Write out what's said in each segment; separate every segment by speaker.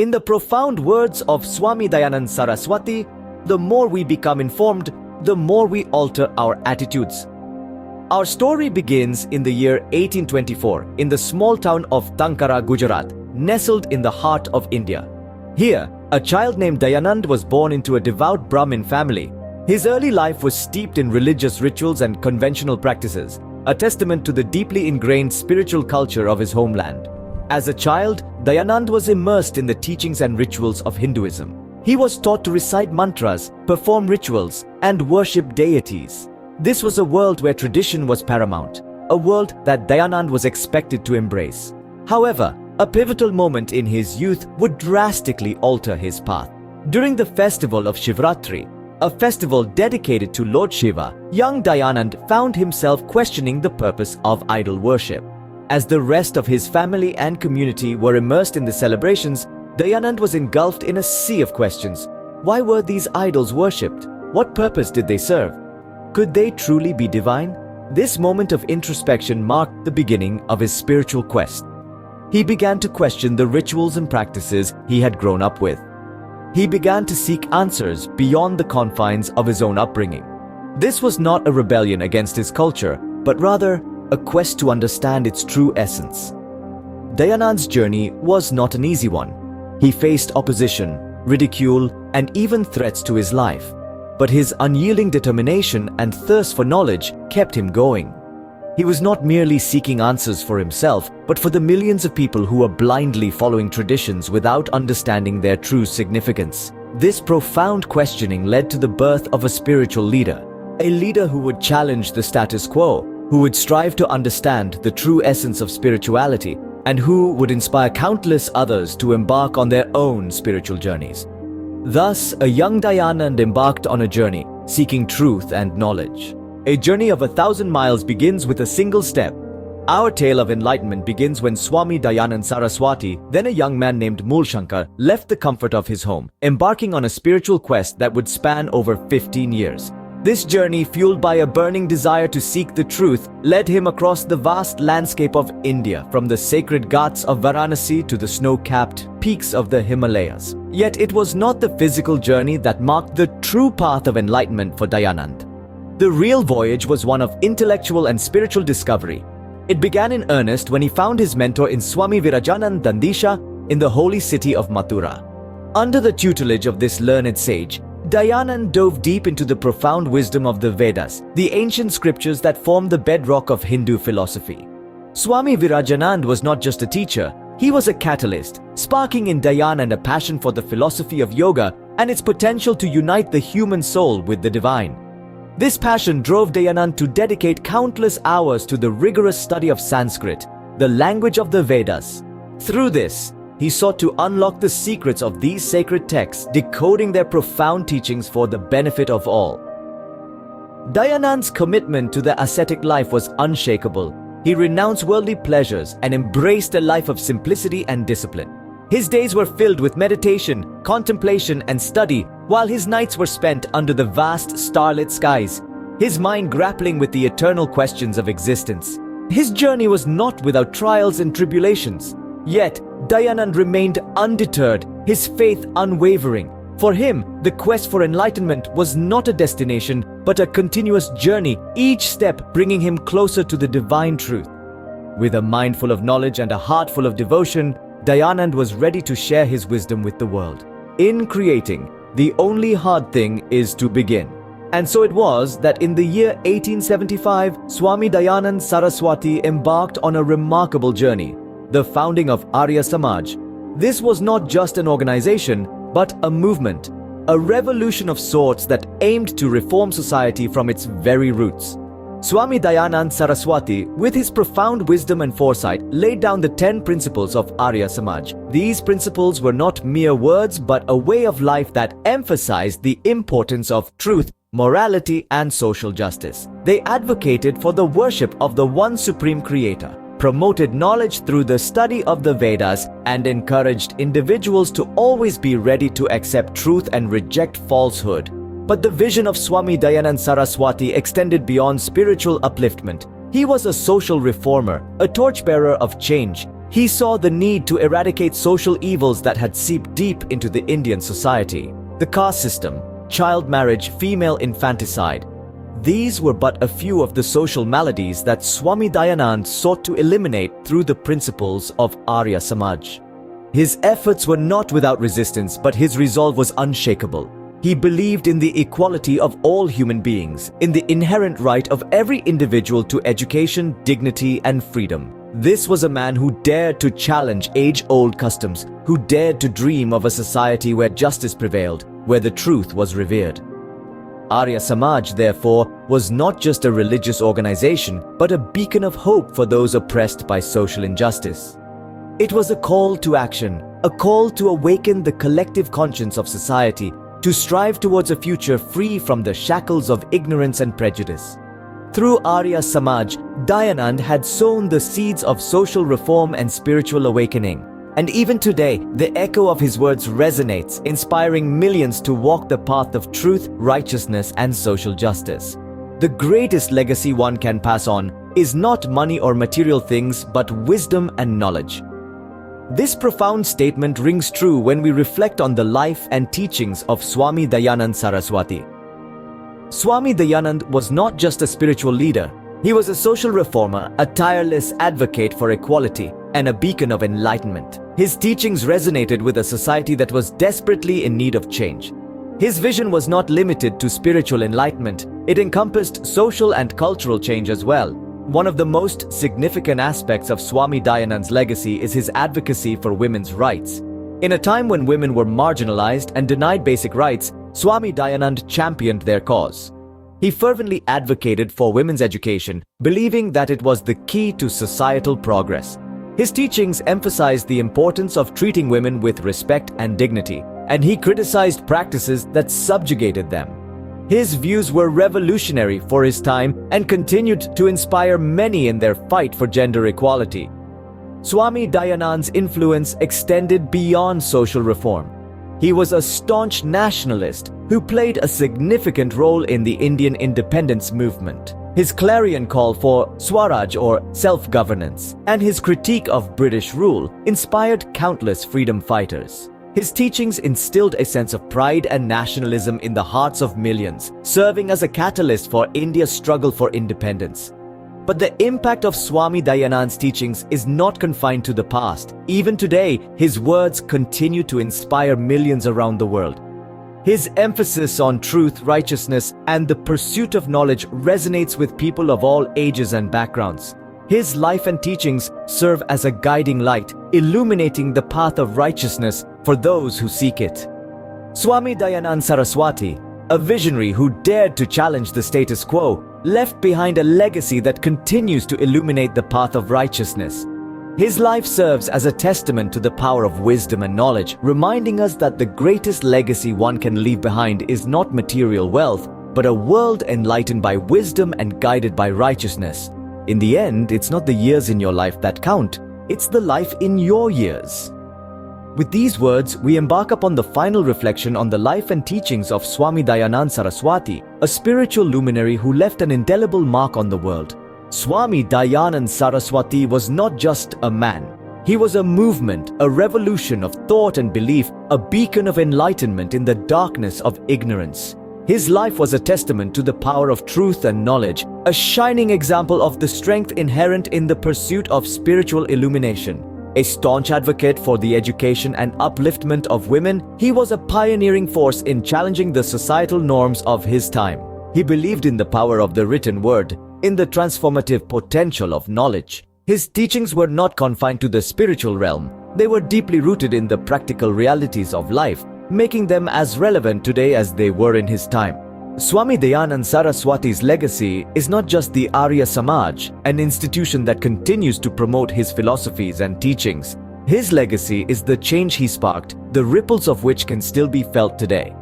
Speaker 1: In the profound words of Swami Dayanand Saraswati, the more we become informed, the more we alter our attitudes. Our story begins in the year 1824 in the small town of Tankara, Gujarat, nestled in the heart of India. Here, a child named Dayanand was born into a devout Brahmin family. His early life was steeped in religious rituals and conventional practices, a testament to the deeply ingrained spiritual culture of his homeland. As a child, Dayanand was immersed in the teachings and rituals of Hinduism. He was taught to recite mantras, perform rituals, and worship deities. This was a world where tradition was paramount, a world that Dayanand was expected to embrace. However, a pivotal moment in his youth would drastically alter his path. During the festival of Shivratri, a festival dedicated to Lord Shiva, young Dayanand found himself questioning the purpose of idol worship. As the rest of his family and community were immersed in the celebrations, Dayanand was engulfed in a sea of questions. Why were these idols worshipped? What purpose did they serve? Could they truly be divine? This moment of introspection marked the beginning of his spiritual quest. He began to question the rituals and practices he had grown up with. He began to seek answers beyond the confines of his own upbringing. This was not a rebellion against his culture, but rather a quest to understand its true essence. Dayanand's journey was not an easy one. He faced opposition, ridicule, and even threats to his life. But his unyielding determination and thirst for knowledge kept him going. He was not merely seeking answers for himself, but for the millions of people who were blindly following traditions without understanding their true significance. This profound questioning led to the birth of a spiritual leader, a leader who would challenge the status quo, who would strive to understand the true essence of spirituality, and who would inspire countless others to embark on their own spiritual journeys. Thus, a young Dayanand embarked on a journey, seeking truth and knowledge. A journey of 1,000 miles begins with a single step. Our tale of enlightenment begins when Swami Dayanand Saraswati, then a young man named Mulshankar, left the comfort of his home, embarking on a spiritual quest that would span over 15 years. This journey, fueled by a burning desire to seek the truth, led him across the vast landscape of India, from the sacred Ghats of Varanasi to the snow-capped peaks of the Himalayas. Yet it was not the physical journey that marked the true path of enlightenment for Dayanand. The real voyage was one of intellectual and spiritual discovery. It began in earnest when he found his mentor in Swami Virajanand Dandisha in the holy city of Mathura. Under the tutelage of this learned sage, Dayanand dove deep into the profound wisdom of the Vedas, the ancient scriptures that form the bedrock of Hindu philosophy. Swami Virajanand was not just a teacher, he was a catalyst, sparking in Dayanand a passion for the philosophy of yoga and its potential to unite the human soul with the divine. This passion drove Dayanand to dedicate countless hours to the rigorous study of Sanskrit, the language of the Vedas. Through this, he sought to unlock the secrets of these sacred texts, decoding their profound teachings for the benefit of all. Dayanand's commitment to the ascetic life was unshakable. He renounced worldly pleasures and embraced a life of simplicity and discipline. His days were filled with meditation, contemplation, and study, while his nights were spent under the vast starlit skies, his mind grappling with the eternal questions of existence. His journey was not without trials and tribulations. Yet, Dayanand remained undeterred, his faith unwavering. For him, the quest for enlightenment was not a destination, but a continuous journey, each step bringing him closer to the divine truth. With a mind full of knowledge and a heart full of devotion, Dayanand was ready to share his wisdom with the world. In creating, the only hard thing is to begin. And so it was that in the year 1875, Swami Dayanand Saraswati embarked on a remarkable journey, the founding of Arya Samaj. This was not just an organization, but a movement, a revolution of sorts that aimed to reform society from its very roots. Swami Dayanand Saraswati, with his profound wisdom and foresight, laid down the 10 principles of Arya Samaj. These principles were not mere words, but a way of life that emphasized the importance of truth, morality, and social justice. They advocated for the worship of the one supreme creator, promoted knowledge through the study of the Vedas, and encouraged individuals to always be ready to accept truth and reject falsehood. But the vision of Swami Dayanand Saraswati extended beyond spiritual upliftment. He was a social reformer, a torchbearer of change. He saw the need to eradicate social evils that had seeped deep into the Indian society. The caste system, child marriage, female infanticide. These were but a few of the social maladies that Swami Dayanand sought to eliminate through the principles of Arya Samaj. His efforts were not without resistance, but his resolve was unshakable. He believed in the equality of all human beings, in the inherent right of every individual to education, dignity, and freedom. This was a man who dared to challenge age-old customs, who dared to dream of a society where justice prevailed, where the truth was revered. Arya Samaj, therefore, was not just a religious organization, but a beacon of hope for those oppressed by social injustice. It was a call to action, a call to awaken the collective conscience of society, to strive towards a future free from the shackles of ignorance and prejudice. Through Arya Samaj, Dayanand had sown the seeds of social reform and spiritual awakening. And even today, the echo of his words resonates, inspiring millions to walk the path of truth, righteousness, and social justice. The greatest legacy one can pass on is not money or material things, but wisdom and knowledge. This profound statement rings true when we reflect on the life and teachings of Swami Dayanand Saraswati. Swami Dayanand was not just a spiritual leader. He was a social reformer, a tireless advocate for equality, and a beacon of enlightenment. His teachings resonated with a society that was desperately in need of change. His vision was not limited to spiritual enlightenment. It encompassed social and cultural change as well. One of the most significant aspects of Swami Dayanand's legacy is his advocacy for women's rights. In a time when women were marginalized and denied basic rights, Swami Dayanand championed their cause. He fervently advocated for women's education, believing that it was the key to societal progress. His teachings emphasized the importance of treating women with respect and dignity, and he criticized practices that subjugated them. His views were revolutionary for his time and continued to inspire many in their fight for gender equality. Swami Dayanand's influence extended beyond social reform. He was a staunch nationalist who played a significant role in the Indian independence movement. His clarion call for Swaraj or self-governance and his critique of British rule inspired countless freedom fighters. His teachings instilled a sense of pride and nationalism in the hearts of millions, serving as a catalyst for India's struggle for independence. But the impact of Swami Dayanand's teachings is not confined to the past. Even today, his words continue to inspire millions around the world. His emphasis on truth, righteousness, and the pursuit of knowledge resonates with people of all ages and backgrounds. His life and teachings serve as a guiding light, illuminating the path of righteousness for those who seek it. Swami Dayanand Saraswati, a visionary who dared to challenge the status quo, left behind a legacy that continues to illuminate the path of righteousness. His life serves as a testament to the power of wisdom and knowledge, reminding us that the greatest legacy one can leave behind is not material wealth, but a world enlightened by wisdom and guided by righteousness. In the end, it's not the years in your life that count, it's the life in your years. With these words, we embark upon the final reflection on the life and teachings of Swami Dayanand Saraswati, a spiritual luminary who left an indelible mark on the world. Swami Dayanand Saraswati was not just a man. He was a movement, a revolution of thought and belief, a beacon of enlightenment in the darkness of ignorance. His life was a testament to the power of truth and knowledge, a shining example of the strength inherent in the pursuit of spiritual illumination. A staunch advocate for the education and upliftment of women, he was a pioneering force in challenging the societal norms of his time. He believed in the power of the written word, in the transformative potential of knowledge. His teachings were not confined to the spiritual realm. They were deeply rooted in the practical realities of life, making them as relevant today as they were in his time. Swami Dayanand Saraswati's legacy is not just the Arya Samaj, an institution that continues to promote his philosophies and teachings. His legacy is the change he sparked, the ripples of which can still be felt today.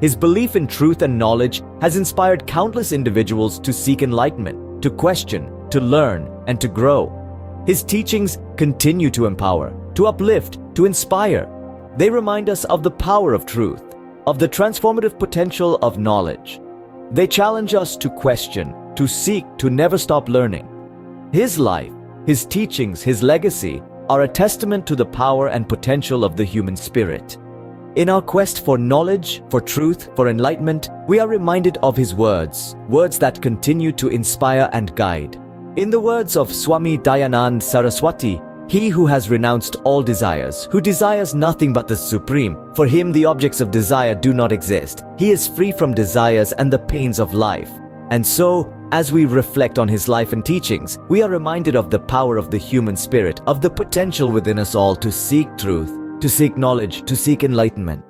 Speaker 1: His belief in truth and knowledge has inspired countless individuals to seek enlightenment, to question, to learn, and to grow. His teachings continue to empower, to uplift, to inspire. They remind us of the power of truth, of the transformative potential of knowledge. They challenge us to question, to seek, to never stop learning. His life, his teachings, his legacy are a testament to the power and potential of the human spirit. In our quest for knowledge, for truth, for enlightenment, we are reminded of his words, words that continue to inspire and guide. In the words of Swami Dayanand Saraswati, he who has renounced all desires, who desires nothing but the Supreme, for him the objects of desire do not exist. He is free from desires and the pains of life. And so, as we reflect on his life and teachings, we are reminded of the power of the human spirit, of the potential within us all to seek truth, to seek knowledge, to seek enlightenment.